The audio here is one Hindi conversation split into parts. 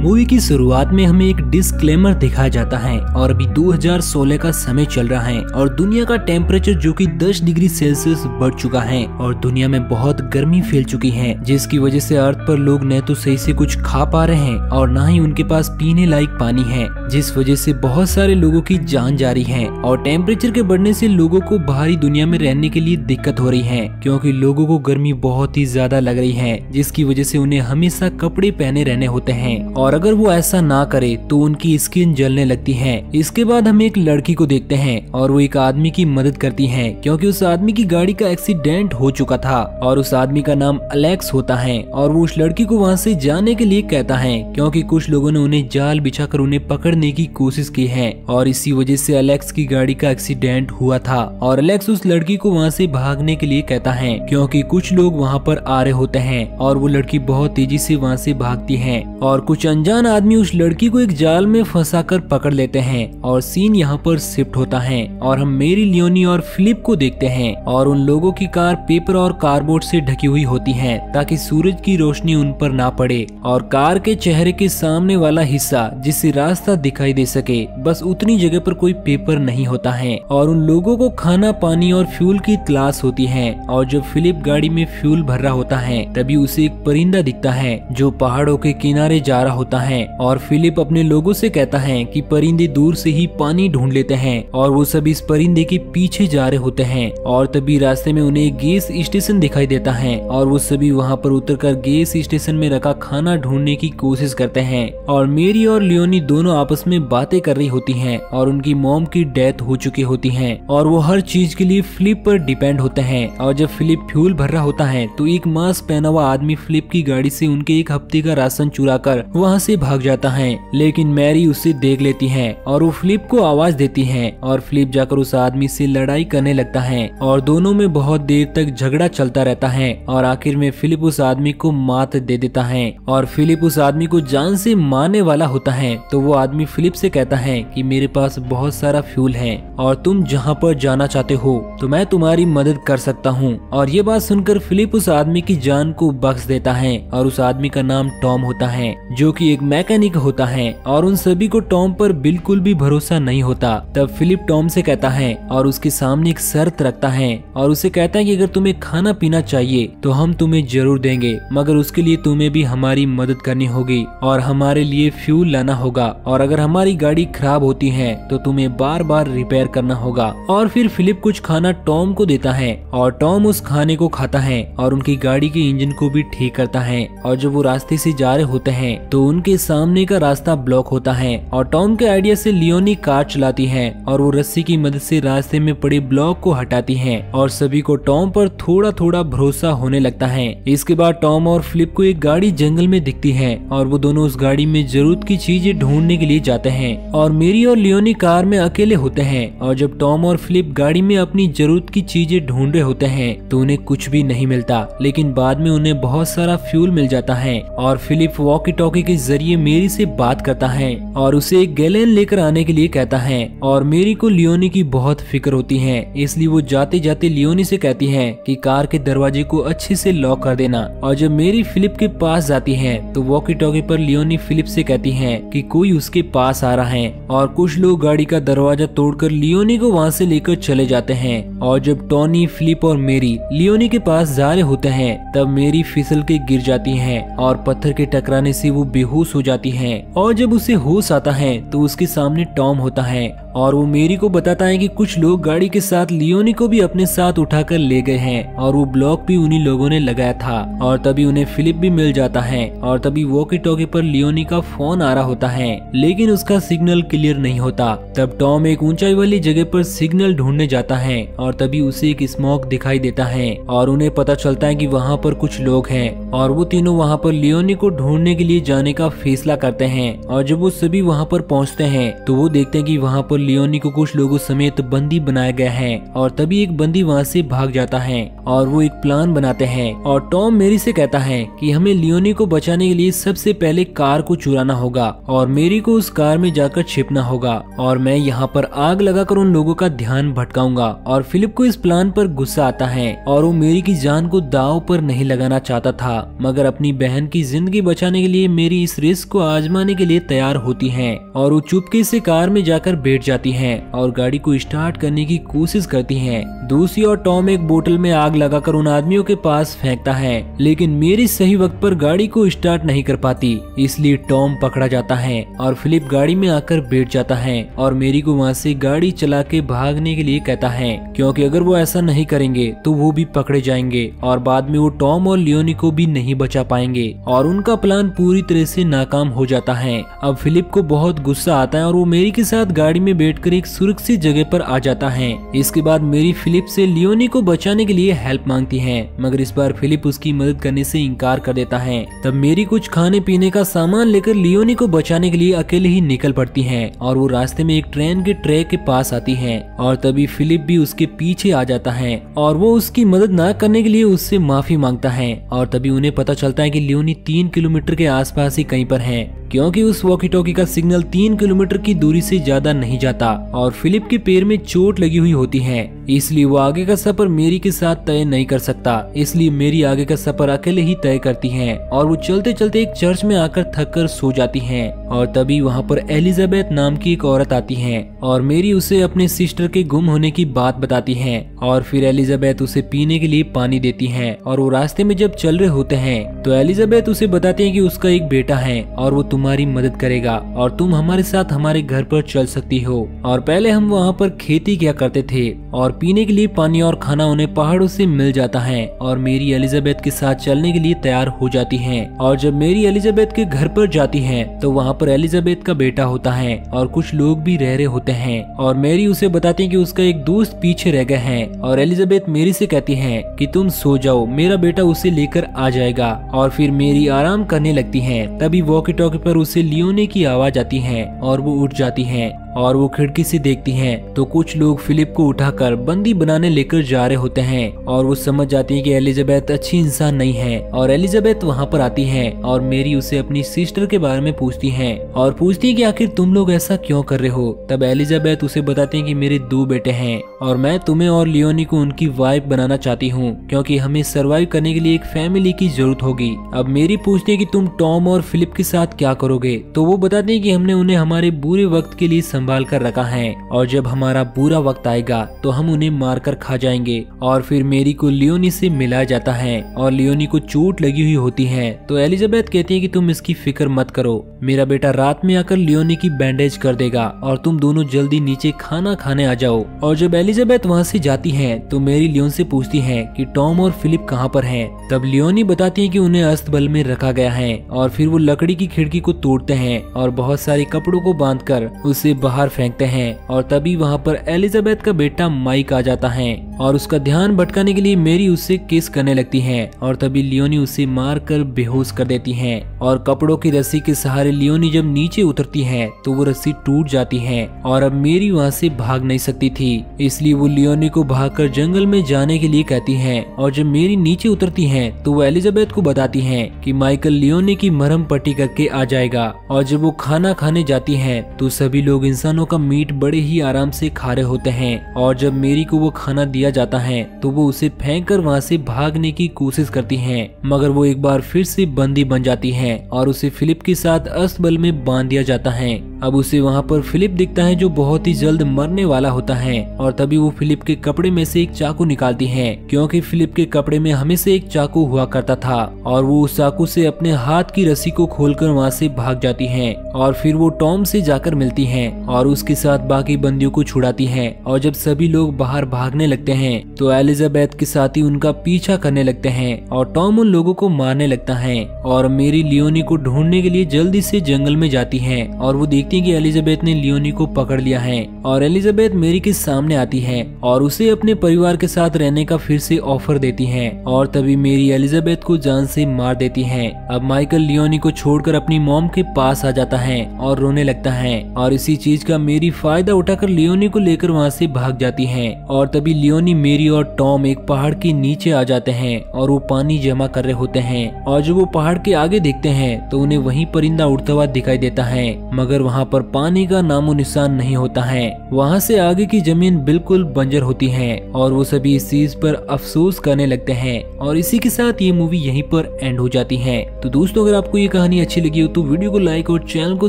मूवी की शुरुआत में हमें एक डिस्क्लेमर दिखाया जाता है और अभी 2016 का समय चल रहा है और दुनिया का टेम्परेचर जो कि 10 डिग्री सेल्सियस बढ़ चुका है और दुनिया में बहुत गर्मी फैल चुकी है, जिसकी वजह से अर्थ पर लोग न तो सही से कुछ खा पा रहे हैं और न ही उनके पास पीने लायक पानी है, जिस वजह से बहुत सारे लोगों की जान जा रही है। और टेम्परेचर के बढ़ने से लोगों को बाहरी दुनिया में रहने के लिए दिक्कत हो रही है, क्योंकि लोगों को गर्मी बहुत ही ज्यादा लग रही है, जिसकी वजह से उन्हें हमेशा कपड़े पहने रहने होते हैं और अगर वो ऐसा ना करे तो उनकी स्किन जलने लगती है। इसके बाद हम एक लड़की को देखते हैं और वो एक आदमी की मदद करती है, क्योंकि उस आदमी की गाड़ी का एक्सीडेंट हो चुका था और उस आदमी का नाम अलेक्स होता है और वो उस लड़की को वहाँ से जाने के लिए कहता है, क्योंकि कुछ लोगों ने उन्हें जाल बिछाकर उन्हें पकड़ने की कोशिश की है और इसी वजह से अलेक्स की गाड़ी का एक्सीडेंट हुआ था। और अलेक्स उस लड़की को वहाँ से भागने के लिए कहता है, क्योंकि कुछ लोग वहाँ पर आ रहे होते हैं और वो लड़की बहुत तेजी से वहाँ से भागती है और कुछ अनजान आदमी उस लड़की को एक जाल में फंसाकर पकड़ लेते हैं और सीन यहाँ पर शिफ्ट होता है और हम मेरी, लियोनी और फिलिप को देखते हैं और उन लोगों की कार पेपर और कार्डबोर्ड से ढकी हुई होती है ताकि सूरज की रोशनी उन पर ना पड़े और कार के चेहरे के सामने वाला हिस्सा जिससे रास्ता दिखाई दे सके, बस उतनी जगह पर कोई पेपर नहीं होता है और उन लोगों को खाना, पानी और फ्यूल की तलाश होती है। और जब फिलिप गाड़ी में फ्यूल भर रहा होता है तभी उसे एक परिंदा दिखता है जो पहाड़ों के किनारे जा रहा होता है और फिलिप अपने लोगों से कहता है कि परिंदे दूर से ही पानी ढूंढ लेते हैं और वो सब इस परिंदे के पीछे जा रहे होते हैं। और तभी रास्ते में उन्हें एक गैस स्टेशन दिखाई देता है और वो सभी वहाँ पर उतरकर गैस स्टेशन में रखा खाना ढूंढने की कोशिश करते हैं और मेरी और लियोनी दोनों आपस में बातें कर रही होती हैं और उनकी मॉम की डेथ हो चुकी होती है और वो हर चीज के लिए फिलिप पर डिपेंड होते हैं। और जब फिलिप फ्यूल भर रहा होता है तो एक मास्क पहना हुआ आदमी फिलिप की गाड़ी से उनके एक हफ्ते का राशन चुरा कर वहाँ से भाग जाता है, लेकिन मैरी उसे देख लेती है और वो फिलिप को आवाज देती है और फिलिप जाकर उस आदमी से लड़ाई करने लगता है और दोनों में बहुत देर तक झगड़ा चलता रहता है और आखिर में फिलिप उस आदमी को मात दे देता है और फिलिप उस आदमी को जान से मारने वाला होता है तो वो आदमी फिलिप से कहता है कि मेरे पास बहुत सारा फ्यूल है और तुम जहाँ पर जाना चाहते हो तो मैं तुम्हारी मदद कर सकता हूँ। और ये बात सुनकर फिलिप उस आदमी की जान को बख्श देता है और उस आदमी का नाम टॉम होता है जो कि एक मैकेनिक होता है और उन सभी को टॉम पर बिल्कुल भी भरोसा नहीं होता। तब फिलिप टॉम से कहता है और उसके सामने एक शर्त रखता है और उसे कहता है कि अगर तुम्हें खाना पीना चाहिए तो हम तुम्हें जरूर देंगे, मगर उसके लिए तुम्हें भी हमारी मदद करनी होगी और हमारे लिए फ्यूल लाना होगा और अगर हमारी गाड़ी खराब होती है तो तुम्हें बार बार रिपेयर करना होगा। और फिर फिलिप कुछ खाना टॉम को देता है और टॉम उस खाने को खाता है और उनकी गाड़ी के इंजन को भी ठीक करता है। और जब वो रास्ते से जा रहे होते हैं तो उनके सामने का रास्ता ब्लॉक होता है और टॉम के आइडिया से लियोनी कार चलाती है और वो रस्सी की मदद से रास्ते में पड़े ब्लॉक को हटाती है और सभी को टॉम पर थोड़ा थोड़ा भरोसा होने लगता है। इसके बाद टॉम और फिलिप को एक गाड़ी जंगल में दिखती है और वो दोनों उस गाड़ी में जरूरत की चीजें ढूंढने के लिए जाते हैं और मेरी और लियोनी कार में अकेले होते हैं। और जब टॉम और फिलिप गाड़ी में अपनी जरूरत की चीजें ढूंढ रहे होते हैं तो उन्हें कुछ भी नहीं मिलता, लेकिन बाद में उन्हें बहुत सारा फ्यूल मिल जाता है और फिलिप वॉकी टॉकी के जरिए मेरी से बात करता है और उसे एक गैलन लेकर आने के लिए कहता है और मेरी को लियोनी की बहुत फिक्र होती है, इसलिए वो जाते जाते लियोनी से कहती है कि कार के दरवाजे को अच्छे से लॉक कर देना। और जब मेरी फिलिप के पास जाती है तो वॉकी टॉकी पर लियोनी फिलिप से कहती है कि कोई उसके पास आ रहा है और कुछ लोग गाड़ी का दरवाजा तोड़कर लियोनी को वहाँ से लेकर चले जाते हैं। और जब टॉनी, फिलिप और मेरी लियोनी के पास जा रहे होते हैं तब मेरी फिसल के गिर जाती है और पत्थर के टकराने से वो बेहोश हो जाती है। और जब उसे होश आता है तो उसके सामने टॉम होता है और वो मेरी को बताता है कि कुछ लोग गाड़ी के साथ लियोनी को भी अपने साथ उठाकर ले गए हैं और वो ब्लॉक भी उन्हीं लोगों ने लगाया था। और तभी उन्हें फिलिप भी मिल जाता है और तभी वॉकी टॉकी पर लियोनी का फोन आ रहा होता है, लेकिन उसका सिग्नल क्लियर नहीं होता। तब टॉम एक ऊंचाई वाली जगह पर सिग्नल ढूंढने जाता है और तभी उसे एक स्मोक दिखाई देता है और उन्हें पता चलता है कि वहाँ पर कुछ लोग हैं और वो तीनों वहाँ पर लियोनी को ढूंढने के लिए जाने का फैसला करते हैं। और जब वो सभी वहाँ पर पहुँचते हैं तो वो देखते हैं कि वहाँ पर लियोनी को कुछ लोगों समेत बंदी बनाया गया है और तभी एक बंदी वहाँ से भाग जाता है और वो एक प्लान बनाते हैं और टॉम मेरी से कहता है कि हमें लियोनी को बचाने के लिए सबसे पहले कार को चुराना होगा और मेरी को उस कार में जाकर छिपना होगा और मैं यहाँ पर आग लगाकर उन लोगों का ध्यान भटकाऊंगा। और फिलिप को इस प्लान पर गुस्सा आता है और वो मेरी की जान को दांव पर नहीं लगाना चाहता था, मगर अपनी बहन की जिंदगी बचाने के लिए मेरी इस रिस्क को आजमाने के लिए तैयार होती है और वो चुपके से कार में जाकर बैठ जाती है और गाड़ी को स्टार्ट करने की कोशिश करती है। दूसरी ओर टॉम एक बोतल में आग लगाकर उन आदमियों के पास फेंकता है, लेकिन मेरी सही वक्त पर गाड़ी को स्टार्ट नहीं कर पाती, इसलिए टॉम पकड़ा जाता है और फिलिप गाड़ी में आकर बैठ जाता है और मेरी को वहाँ से गाड़ी चला के भागने के लिए कहता है, क्योंकि अगर वो ऐसा नहीं करेंगे तो वो भी पकड़े जाएंगे और बाद में वो टॉम और लियोनी को भी नहीं बचा पाएंगे और उनका प्लान पूरी तरह से नाकाम हो जाता है। अब फिलिप को बहुत गुस्सा आता है और वो मेरी के साथ गाड़ी में बैठकर एक सुरक्षित जगह पर आ जाता है। इसके बाद मेरी फिलिप से लियोनी को बचाने के लिए हेल्प मांगती है, मगर इस बार फिलिप उसकी मदद करने से इनकार कर देता है। तब मेरी कुछ खाने पीने का सामान लेकर लियोनी को बचाने के लिए अकेले ही निकल पड़ती है और वो रास्ते में एक ट्रेन के ट्रैक के पास आती है और तभी फिलिप भी उसके पीछे आ जाता है और वो उसकी मदद न करने के लिए उससे माफी मांगता है और तभी उन्हें पता चलता है कि लियोनी 3 किलोमीटर के आसपास ही कहीं पर है, क्योंकि उस वॉकी टॉकी का सिग्नल 3 किलोमीटर की दूरी से ज्यादा नहीं जाता और फिलिप के पैर में चोट लगी हुई होती है, इसलिए वो आगे का सफर मेरी के साथ तय नहीं कर सकता। इसलिए मेरी आगे का सफर अकेले ही तय करती है और वो चलते चलते एक चर्च में आकर थक कर सो जाती है और तभी वहाँ पर एलिजाबेथ नाम की एक औरत आती है और मेरी उसे अपने सिस्टर के गुम होने की बात बताती है और फिर एलिजाबेथ उसे पीने के लिए पानी देती है और वो रास्ते में जब चल रहे होते हैं तो एलिजाबेथ उसे बताती है कि उसका एक बेटा है और वो तुम्हारी मदद करेगा और तुम हमारे साथ हमारे घर पर चल सकती हो। और पहले हम वहाँ पर खेती किया करते थे और पीने के लिए पानी और खाना उन्हें पहाड़ों से मिल जाता है और मेरी एलिजाबेथ के साथ चलने के लिए तैयार हो जाती है। और जब मेरी एलिजाबेथ के घर पर जाती है तो वहाँ पर एलिजाबेथ का बेटा होता है और कुछ लोग भी रह रहे होते हैं और मेरी उसे बताती है कि उसका एक दोस्त पीछे रह गया है और एलिजाबेथ मेरी से कहती है कि तुम सो जाओ, मेरा बेटा उसे लेकर आ जाएगा। और फिर मेरी आराम करने लगती है। तभी वॉकी टॉकी पर उसे लियोनी की आवाज आती है और वो उठ जाती है और वो खिड़की से देखती हैं तो कुछ लोग फिलिप को उठाकर बंदी बनाने लेकर जा रहे होते हैं और वो समझ जाती है कि एलिजाबेथ अच्छी इंसान नहीं है। और एलिजाबेथ वहाँ पर आती है और मेरी उसे अपनी सिस्टर के बारे में पूछती है और पूछती है कि आखिर तुम लोग ऐसा क्यों कर रहे हो। तब एलिजाबेथ उसे बताती है कि मेरे 2 बेटे हैं और मैं तुम्हें और लियोनी को उनकी वाइफ बनाना चाहती हूँ, क्योंकि हमें सर्वाइव करने के लिए एक फैमिली की जरूरत होगी। अब मेरी पूछती है कि तुम टॉम और फिलिप के साथ क्या करोगे, तो वो बताते हैं कि हमने उन्हें हमारे बुरे वक्त के लिए संभाल कर रखा है और जब हमारा बुरा वक्त आएगा तो हम उन्हें मारकर खा जाएंगे। और फिर मेरी को लियोनी से मिलाया जाता है और लियोनी को चोट लगी हुई होती है तो एलिजाबेथ कहती है कि तुम इसकी फिक्र मत करो, मेरा बेटा रात में आकर लियोनी की बैंडेज कर देगा और तुम दोनों जल्दी नीचे खाना खाने आ जाओ। और जब एलिजाबेथ वहाँ से जाती है तो मेरी लियोन से पूछती है कि टॉम और फिलिप कहाँ पर हैं। तब लियोनी बताती है कि उन्हें अस्तबल में रखा गया है और फिर वो लकड़ी की खिड़की को तोड़ते हैं और बहुत सारे कपड़ों को बांधकर उसे बाहर फेंकते हैं। और तभी वहाँ पर एलिजाबेथ का बेटा माइक आ जाता है और उसका ध्यान भटकाने के लिए मेरी उससे किस करने लगती है और तभी लियोनी उसे मार कर बेहोश कर देती है। और कपड़ों की रस्सी के सहारे लियोनी जब नीचे उतरती है तो वो रस्सी टूट जाती है और अब मेरी वहाँ से भाग नहीं सकती थी, इसलिए वो लियोनी को भागकर जंगल में जाने के लिए कहती है। और जब मेरी नीचे उतरती है तो वो एलिजाबेथ को बताती है कि माइकल लियोनी की मरहम पट्टी करके आ जाएगा। और जब वो खाना खाने जाती है तो सभी लोग इंसानों का मीट बड़े ही आराम से खा रहे होते हैं। और जब मेरी को वो खाना दिया जाता है तो वो उसे फेंक कर वहाँ से भागने की कोशिश करती है, मगर वो एक बार फिर से बंदी बन जाती है और उसे फिलिप के साथ अस्तबल में बांध दिया जाता है। अब उसे वहाँ पर फिलिप दिखता है जो बहुत ही जल्द मरने वाला होता है और तभी वो फिलिप के कपड़े में से एक चाकू निकालती है, क्योंकि फिलिप के कपड़े में हमेशा एक चाकू हुआ करता था। और वो उस चाकू से अपने हाथ की रस्सी को खोलकर वहाँ से भाग जाती है और फिर वो टॉम से जाकर मिलती है और उसके साथ बाकी बंदियों को छुड़ाती है। और जब सभी लोग बाहर भागने लगते हैं तो एलिजाबेथ के साथी उनका पीछा करने लगते हैं और टॉम उन लोगों को मारने लगता है। और मेरी लियोनी को ढूंढने के लिए जल्दी से जंगल में जाती है और वो देखती देखती है कि एलिजाबेथ ने लियोनी को पकड़ लिया है और एलिजाबेथ मेरी के सामने आती है और उसे अपने परिवार के साथ रहने का फिर से ऑफर देती है और तभी मेरी एलिजाबेथ को जान से मार देती है। अब माइकल लियोनी को छोड़कर अपनी मॉम के पास आ जाता है और रोने लगता है और इसी चीज का मेरी फायदा उठाकर लियोनी को लेकर वहाँ से भाग जाती है और तभी लियोनी, मेरी और टॉम एक पहाड़ के नीचे आ जाते हैं और वो पानी जमा कर रहे होते हैं और जब वो पहाड़ के आगे देखते हैं तो उन्हें वहीं परिंदा उड़ता हुआ दिखाई देता है, मगर वहाँ पर पानी का नामो निशान नहीं होता है। वहाँ से आगे की जमीन बिल्कुल बंजर होती है और वो सभी इस चीज पर अफसोस करने लगते हैं और इसी के साथ ये मूवी यहीं पर एंड हो जाती है। तो दोस्तों, अगर आपको ये कहानी अच्छी लगी हो तो वीडियो को लाइक और चैनल को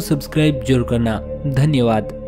सब्सक्राइब जरूर करना। धन्यवाद।